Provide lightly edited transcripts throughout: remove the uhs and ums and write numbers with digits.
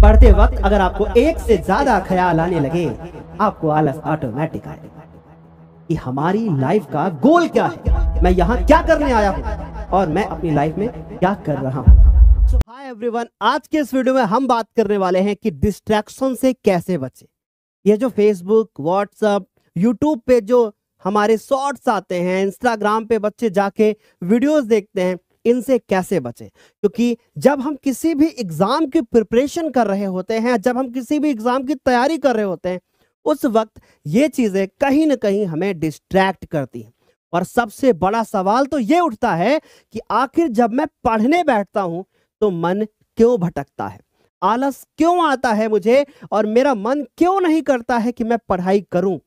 पढ़ते वक्त अगर आपको एक से ज्यादा ख्याल आने लगे, आपको आलस ऑटोमेटिक आएगा कि हमारी लाइफ का गोल क्या है, मैं यहाँ क्या करने आया हूँ और मैं अपनी लाइफ में क्या कर रहा हूँ। सो हाय एवरीवन, आज के इस वीडियो में हम बात करने वाले हैं कि डिस्ट्रैक्शन से कैसे बचे। ये जो फेसबुक, व्हाट्सएप, यूट्यूब पे जो हमारे शॉर्ट्स आते हैं, इंस्टाग्राम पे बच्चे जाके वीडियोस देखते हैं, इनसे कैसे बचें। क्योंकि जब हम किसी भी एग्जाम की प्रिपरेशन कर रहे होते हैं, जब हम किसी भी एग्जाम की तैयारी कर रहे होते हैं, उस वक्त ये चीजें कहीं ना कहीं हमें डिस्ट्रैक्ट करती हैं। और सबसे बड़ा सवाल तो ये उठता है कि आखिर जब मैं पढ़ने बैठता हूं तो मन क्यों भटकता है, आलस क्यों आता है मुझे, और मेरा मन क्यों नहीं करता है कि मैं पढ़ाई करूं।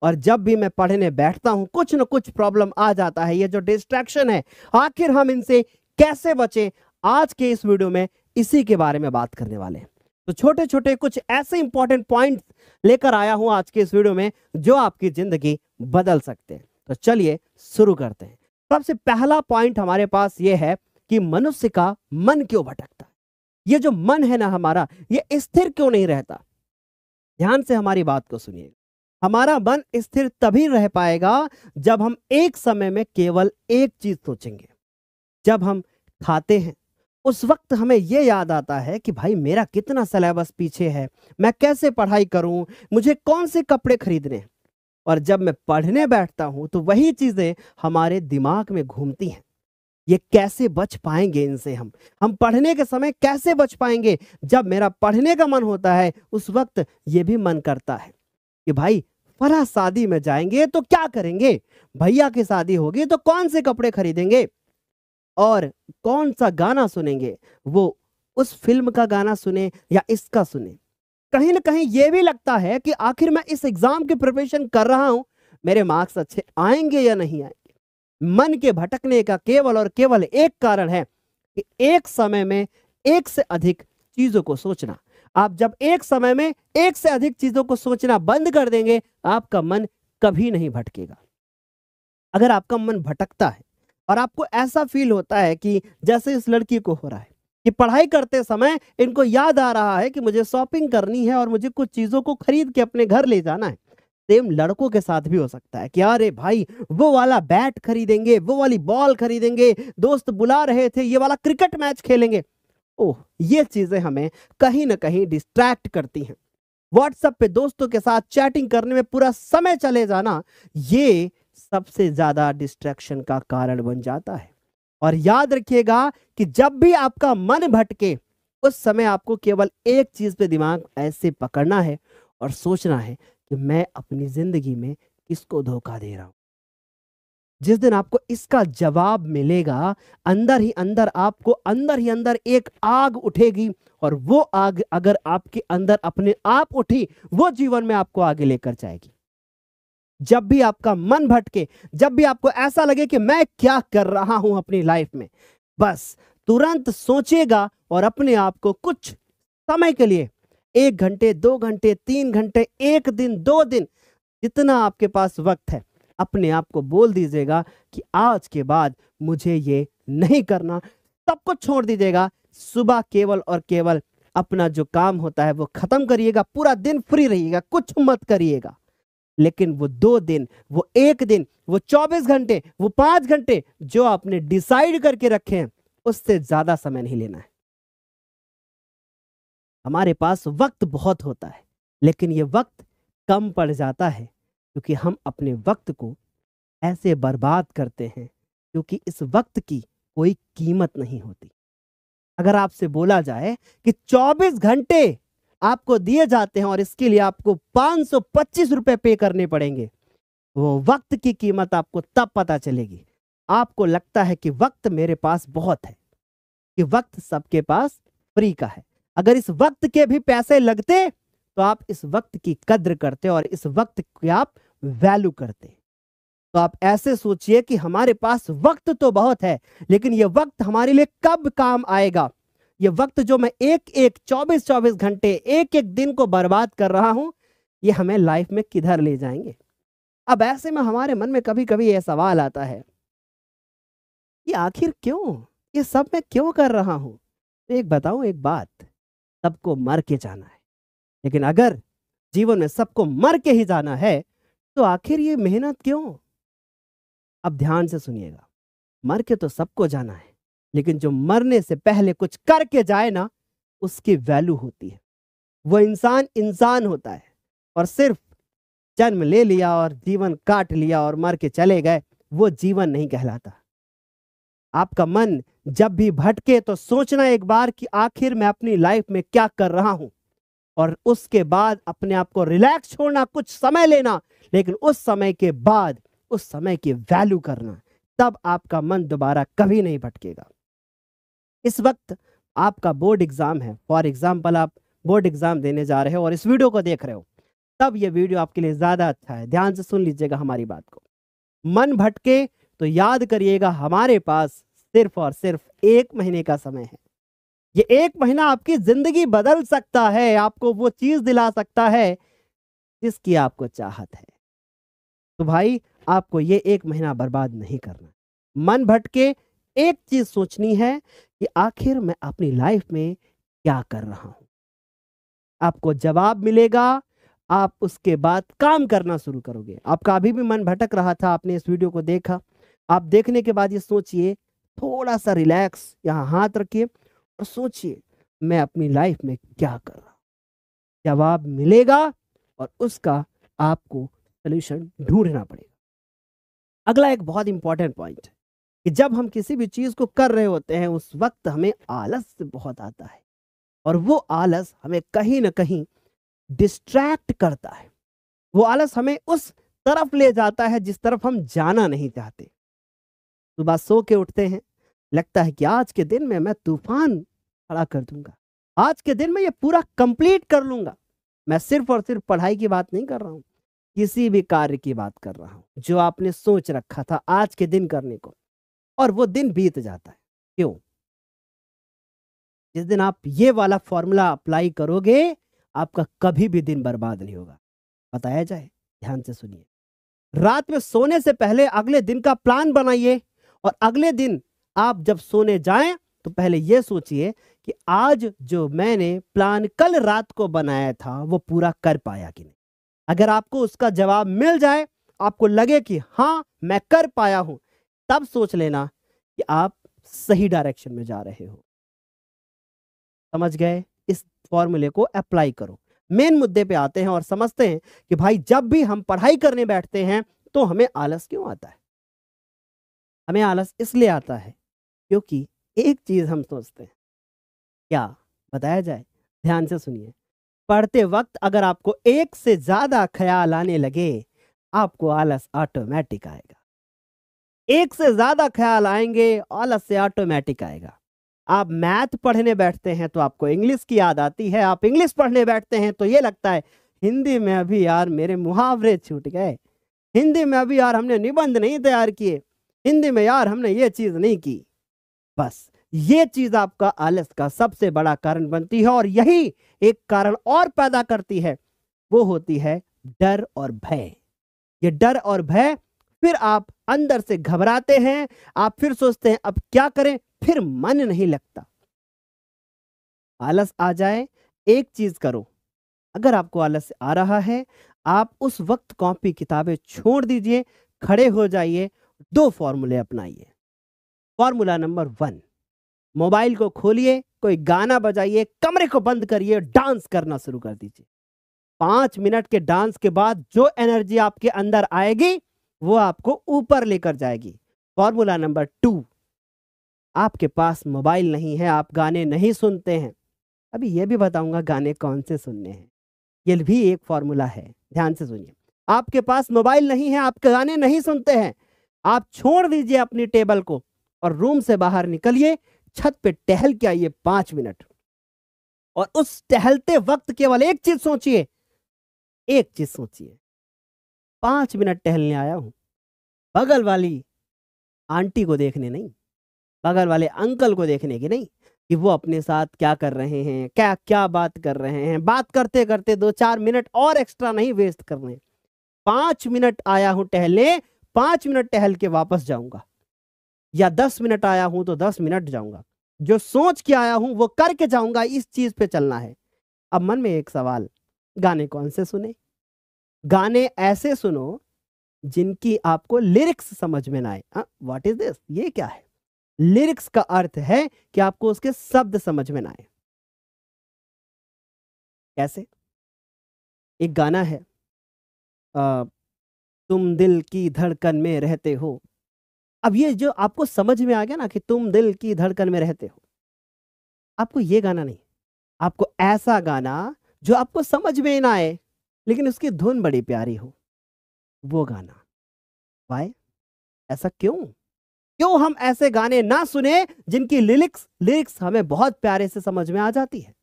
और जब भी मैं पढ़ने बैठता हूं कुछ न कुछ प्रॉब्लम आ जाता है। ये जो डिस्ट्रैक्शन है, आखिर हम इनसे कैसे बचें, आज के इस वीडियो में इसी के बारे में बात करने वाले हैं। तो छोटे छोटे कुछ ऐसे इंपॉर्टेंट पॉइंट्स लेकर आया हूं आज के इस वीडियो में जो आपकी जिंदगी बदल सकते हैं। तो चलिए शुरू करते हैं। सबसे पहला पॉइंट हमारे पास ये है कि मनुष्य का मन क्यों भटकता है। ये जो मन है ना हमारा, ये स्थिर क्यों नहीं रहता। ध्यान से हमारी बात को सुनिए। हमारा मन स्थिर तभी रह पाएगा जब हम एक समय में केवल एक चीज सोचेंगे। जब हम खाते हैं उस वक्त हमें यह याद आता है कि भाई मेरा कितना सिलेबस पीछे है, मैं कैसे पढ़ाई करूं, मुझे कौन से कपड़े खरीदने हैं। और जब मैं पढ़ने बैठता हूं तो वही चीजें हमारे दिमाग में घूमती हैं। ये कैसे बच पाएंगे इनसे, हम पढ़ने के समय कैसे बच पाएंगे। जब मेरा पढ़ने का मन होता है उस वक्त ये भी मन करता है कि भाई फला शादी में जाएंगे तो क्या करेंगे, भैया की शादी होगी तो कौन से कपड़े खरीदेंगे और कौन सा गाना सुनेंगे, वो उस फिल्म का गाना सुने या इसका सुने। कहीं ना कहीं ये भी लगता है कि आखिर मैं इस एग्जाम की प्रिपरेशन कर रहा हूं, मेरे मार्क्स अच्छे आएंगे या नहीं आएंगे। मन के भटकने का केवल और केवल एक कारण है कि एक समय में एक से अधिक चीजों को सोचना। आप जब एक समय में एक से अधिक चीजों को सोचना बंद कर देंगे, आपका मन कभी नहीं भटकेगा। अगर आपका मन भटकता है और आपको ऐसा फील होता है कि जैसे इस लड़की को हो रहा है कि पढ़ाई करते समय इनको याद आ रहा है कि मुझे शॉपिंग करनी है और मुझे कुछ चीजों को खरीद के अपने घर ले जाना है। सेम लड़कों के साथ भी हो सकता है कि अरे भाई वो वाला बैट खरीदेंगे, वो वाली बॉल खरीदेंगे, दोस्त बुला रहे थे, ये वाला क्रिकेट मैच खेलेंगे। ओह, ये चीजें हमें कहीं ना कहीं डिस्ट्रैक्ट करती हैं। व्हाट्सएप पे दोस्तों के साथ चैटिंग करने में पूरा समय चले जाना, ये सबसे ज्यादा डिस्ट्रैक्शन का कारण बन जाता है। और याद रखिएगा कि जब भी आपका मन भटके उस समय आपको केवल एक चीज पे दिमाग ऐसे पकड़ना है और सोचना है कि मैं अपनी जिंदगी में किसको धोखा दे रहा हूं। जिस दिन आपको इसका जवाब मिलेगा, अंदर ही अंदर एक आग उठेगी, और वो आग अगर आपके अंदर अपने आप उठी, वो जीवन में आपको आगे लेकर जाएगी। जब भी आपका मन भटके, जब भी आपको ऐसा लगे कि मैं क्या कर रहा हूं अपनी लाइफ में, बस तुरंत सोचिएगा और अपने आप को कुछ समय के लिए 1 घंटे, 2 घंटे, 3 घंटे, 1 दिन, 2 दिन, जितना आपके पास वक्त है, अपने आप को बोल दीजिएगा कि आज के बाद मुझे ये नहीं करना। सब कुछ छोड़ दीजिएगा। सुबह केवल और केवल अपना जो काम होता है वो खत्म करिएगा। पूरा दिन फ्री रहिएगा, कुछ मत करिएगा। लेकिन वो 2 दिन, वो 1 दिन, वो 24 घंटे, वो 5 घंटे जो आपने डिसाइड करके रखे हैं, उससे ज्यादा समय नहीं लेना है। हमारे पास वक्त बहुत होता है लेकिन ये वक्त कम पड़ जाता है क्योंकि हम अपने वक्त को ऐसे बर्बाद करते हैं क्योंकि इस वक्त की कोई कीमत नहीं होती। अगर आपसे बोला जाए कि 24 घंटे आपको दिए जाते हैं और इसके लिए आपको 525 रुपए पे करने पड़ेंगे, वो वक्त की कीमत आपको तब पता चलेगी। आपको लगता है कि वक्त मेरे पास बहुत है, कि वक्त सबके पास फ्री का है। अगर इस वक्त के भी पैसे लगते तो आप इस वक्त की कद्र करते और इस वक्त की आप वैल्यू करते। तो आप ऐसे सोचिए कि हमारे पास वक्त तो बहुत है लेकिन यह वक्त हमारे लिए कब काम आएगा। यह वक्त जो मैं एक 24 घंटे, एक दिन को बर्बाद कर रहा हूं, यह हमें लाइफ में किधर ले जाएंगे। अब ऐसे में हमारे मन में कभी कभी यह सवाल आता है कि आखिर क्यों, ये सब मैं क्यों कर रहा हूं। तो एक बताऊं एक बात, सबको मर के जाना है। लेकिन अगर जीवन में सबको मर के ही जाना है तो आखिर ये मेहनत क्यों? अब ध्यान से सुनिएगा, मर के तो सबको जाना है, लेकिन जो मरने से पहले कुछ करके जाए ना, उसकी वैल्यू होती है। वो इंसान इंसान होता है, और सिर्फ जन्म ले लिया और जीवन काट लिया और मर के चले गए, वो जीवन नहीं कहलाता। आपका मन जब भी भटके तो सोचना एक बार कि आखिर मैं अपनी लाइफ में क्या कर रहा हूं, और उसके बाद अपने आप को रिलैक्स छोड़ना, कुछ समय लेना, लेकिन उस समय के बाद उस समय की वैल्यू करना। तब आपका मन दोबारा कभी नहीं भटकेगा। इस वक्त आपका बोर्ड एग्जाम है, फॉर एग्जाम्पल आप बोर्ड एग्जाम देने जा रहे हो और इस वीडियो को देख रहे हो, तब यह वीडियो आपके लिए ज्यादा अच्छा है। ध्यान से सुन लीजिएगा हमारी बात को। मन भटके तो याद करिएगा, हमारे पास सिर्फ और सिर्फ 1 महीने का समय है। ये 1 महीना आपकी जिंदगी बदल सकता है, आपको वो चीज दिला सकता है जिसकी आपको चाहत है। तो भाई, आपको ये 1 महीना बर्बाद नहीं करना। मन भटके एक चीज सोचनी है कि आखिर मैं अपनी लाइफ में क्या कर रहा हूं। आपको जवाब मिलेगा, आप उसके बाद काम करना शुरू करोगे। आपका अभी भी मन भटक रहा था, आपने इस वीडियो को देखा, आप देखने के बाद ये सोचिए, थोड़ा सा रिलैक्स यहाँ हाथ रखिए और सोचिए, मैं अपनी लाइफ में क्या कर रहा हूं। जवाब मिलेगा और उसका आपको सोल्यूशन ढूंढना पड़ेगा। अगला एक बहुत इंपॉर्टेंट पॉइंट है कि जब हम किसी भी चीज को कर रहे होते हैं, उस वक्त हमें आलस बहुत आता है, और वो आलस हमें कहीं ना कहीं डिस्ट्रैक्ट करता है। वो आलस हमें उस तरफ ले जाता है जिस तरफ हम जाना नहीं चाहते। सुबह सो के उठते हैं, लगता है कि आज के दिन में मैं तूफान खड़ा कर दूंगा, आज के दिन में ये पूरा कंप्लीट कर लूंगा। मैं सिर्फ और सिर्फ पढ़ाई की बात नहीं कर रहा हूं, किसी भी कार्य की बात कर रहा हूं जो आपने सोच रखा था आज के दिन करने को, और वो दिन बीत जाता है। क्यों? जिस दिन आप ये वाला फॉर्मूला अप्लाई करोगे, आपका कभी भी दिन बर्बाद नहीं होगा। बताया जाए, ध्यान से सुनिए। रात में सोने से पहले अगले दिन का प्लान बनाइए, और अगले दिन आप जब सोने जाएं तो पहले यह सोचिए कि आज जो मैंने प्लान कल रात को बनाया था वो पूरा कर पाया कि नहीं। अगर आपको उसका जवाब मिल जाए, आपको लगे कि हां मैं कर पाया हूं, तब सोच लेना कि आप सही डायरेक्शन में जा रहे हो। समझ गए? इस फॉर्मूले को अप्लाई करो। मेन मुद्दे पे आते हैं और समझते हैं कि भाई, जब भी हम पढ़ाई करने बैठते हैं तो हमें आलस क्यों आता है। हमें आलस इसलिए आता है क्योंकि एक चीज हम सोचते हैं। क्या? बताया जाए, ध्यान से सुनिए। पढ़ते वक्त अगर आपको एक से ज्यादा ख्याल आने लगे, आपको आलस ऑटोमेटिक आएगा। एक से ज्यादा ख्याल आएंगे, आलस से ऑटोमेटिक आएगा। आप मैथ पढ़ने बैठते हैं तो आपको इंग्लिश की याद आती है, आप इंग्लिश पढ़ने बैठते हैं तो ये लगता है हिंदी में अभी यार मेरे मुहावरे छूट गए, हिंदी में अभी यार हमने निबंध नहीं तैयार किए, हिंदी में यार हमने ये चीज नहीं की। बस ये चीज आपका आलस का सबसे बड़ा कारण बनती है, और यही एक कारण और पैदा करती है, वो होती है डर और भय। ये डर और भय, फिर आप अंदर से घबराते हैं, आप फिर सोचते हैं अब क्या करें, फिर मन नहीं लगता। आलस आ जाए, एक चीज करो। अगर आपको आलस आ रहा है, आप उस वक्त कॉपी किताबें छोड़ दीजिए, खड़े हो जाइए, 2 फॉर्मूले अपनाइए। फॉर्मूला नंबर 1, मोबाइल को खोलिए, कोई गाना बजाइए, कमरे को बंद करिए, डांस करना शुरू कर दीजिए। 5 मिनट के डांस के बाद जो एनर्जी आपके अंदर आएगी वो आपको ऊपर लेकर जाएगी। फॉर्मूला नंबर 2, आपके पास मोबाइल नहीं है, आप गाने नहीं सुनते हैं। अभी ये भी बताऊंगा गाने कौन से सुनने हैं, ये भी एक फॉर्मूला है। ध्यान से सुनिए। आपके पास मोबाइल नहीं है, आप गाने नहीं सुनते हैं, आप छोड़ दीजिए अपनी टेबल को और रूम से बाहर निकलिए, छत पे टहल के आइए 5 मिनट, और उस टहलते वक्त केवल एक चीज सोचिए, एक चीज सोचिए, 5 मिनट टहलने आया हूं, बगल वाली आंटी को देखने नहीं, बगल वाले अंकल को देखने की नहीं कि वो अपने साथ क्या कर रहे हैं, क्या क्या बात कर रहे हैं। बात करते करते 2-4 मिनट और एक्स्ट्रा नहीं वेस्ट करने। 5 मिनट आया हूं टहलने, 5 मिनट टहल के वापस जाऊंगा, या 10 मिनट आया हूं तो 10 मिनट जाऊंगा। जो सोच के आया हूं वो करके जाऊंगा, इस चीज पे चलना है। अब मन में एक सवाल, गाने कौन से सुने? गाने ऐसे सुनो जिनकी आपको लिरिक्स समझ में ना आए। व्हाट इज दिस, ये क्या है? लिरिक्स का अर्थ है कि आपको उसके शब्द समझ में ना आए। कैसे? एक गाना है, अ, तुम दिल की धड़कन में रहते हो। अब ये जो आपको समझ में आ गया ना कि तुम दिल की धड़कन में रहते हो, आपको ये गाना नहीं, आपको ऐसा गाना जो आपको समझ में ही ना आए लेकिन उसकी धुन बड़ी प्यारी हो, वो गाना। वाई? ऐसा क्यों? क्यों हम ऐसे गाने ना सुने जिनकी लिरिक्स लिरिक्स हमें बहुत प्यारे से समझ में आ जाती है,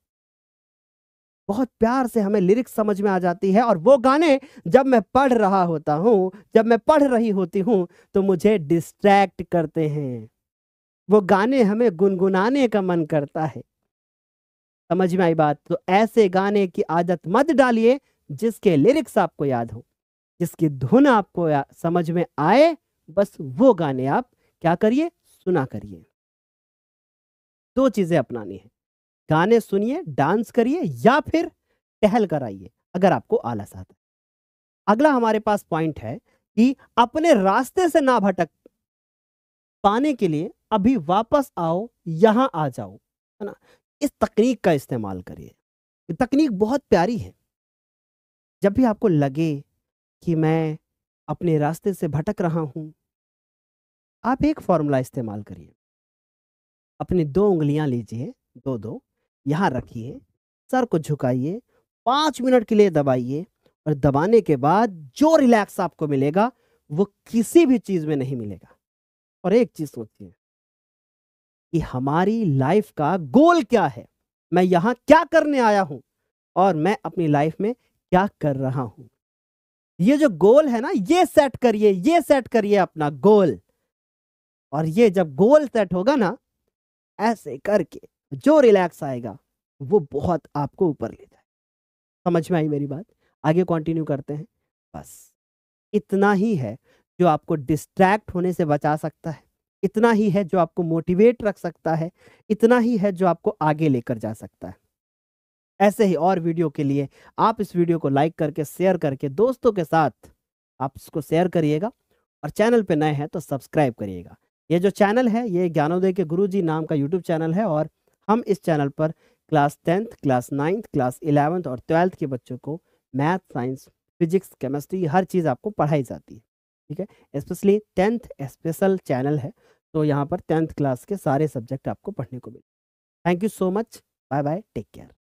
बहुत प्यार से हमें लिरिक्स समझ में आ जाती है। और वो गाने जब मैं पढ़ रहा होता हूं, जब मैं पढ़ रही होती हूं, तो मुझे डिस्ट्रैक्ट करते हैं। वो गाने हमें गुनगुनाने का मन करता है। समझ में आई बात? तो ऐसे गाने की आदत मत डालिए जिसके लिरिक्स आपको याद हो, जिसकी धुन आपको समझ में आए। बस वो गाने आप क्या करिए, सुना करिए। दो चीजें अपनानी है, गाने सुनिए, डांस करिए, या फिर टहल कर आइए अगर आपको आलस आता है। अगला हमारे पास पॉइंट है कि अपने रास्ते से ना भटक पाने के लिए अभी वापस आओ, यहां आ जाओ, है ना? इस तकनीक का इस्तेमाल करिए। ये तकनीक बहुत प्यारी है। जब भी आपको लगे कि मैं अपने रास्ते से भटक रहा हूं, आप एक फॉर्मूला इस्तेमाल करिए। अपनी दो उंगलियां लीजिए, दो दो, यहां रखिए, सर को झुकाइए, 5 मिनट के लिए दबाइए, और दबाने के बाद जो रिलैक्स आपको मिलेगा वो किसी भी चीज में नहीं मिलेगा। और एक चीज सोचिए कि हमारी लाइफ का गोल क्या है, मैं यहां क्या करने आया हूं, और मैं अपनी लाइफ में क्या कर रहा हूं। ये जो गोल है ना, ये सेट करिए, ये सेट करिए अपना गोल। और ये जब गोल सेट होगा ना, ऐसे करके जो रिलैक्स आएगा वो बहुत आपको ऊपर ले जाए। समझ में आई मेरी बात? आगे कंटिन्यू करते हैं। बस इतना ही है जो आपको डिस्ट्रैक्ट होने से बचा सकता है, इतना ही है जो आपको मोटिवेट रख सकता है, इतना ही है जो आपको आगे लेकर जा सकता है। ऐसे ही और वीडियो के लिए आप इस वीडियो को लाइक करके, शेयर करके दोस्तों के साथ आप इसको शेयर करिएगा, और चैनल पे नए हैं तो सब्सक्राइब करिएगा। ये जो चैनल है ये ज्ञानोदय के गुरुजी नाम का यूट्यूब चैनल है, और हम इस चैनल पर class 10th, class 9th, class 11th और 12th के बच्चों को मैथ, साइंस, फिजिक्स, केमिस्ट्री, हर चीज़ आपको पढ़ाई जाती है। ठीक है, स्पेशली 10th स्पेशल चैनल है, तो यहाँ पर 10th क्लास के सारे सब्जेक्ट आपको पढ़ने को मिले। Thank you so much. Bye bye, take care.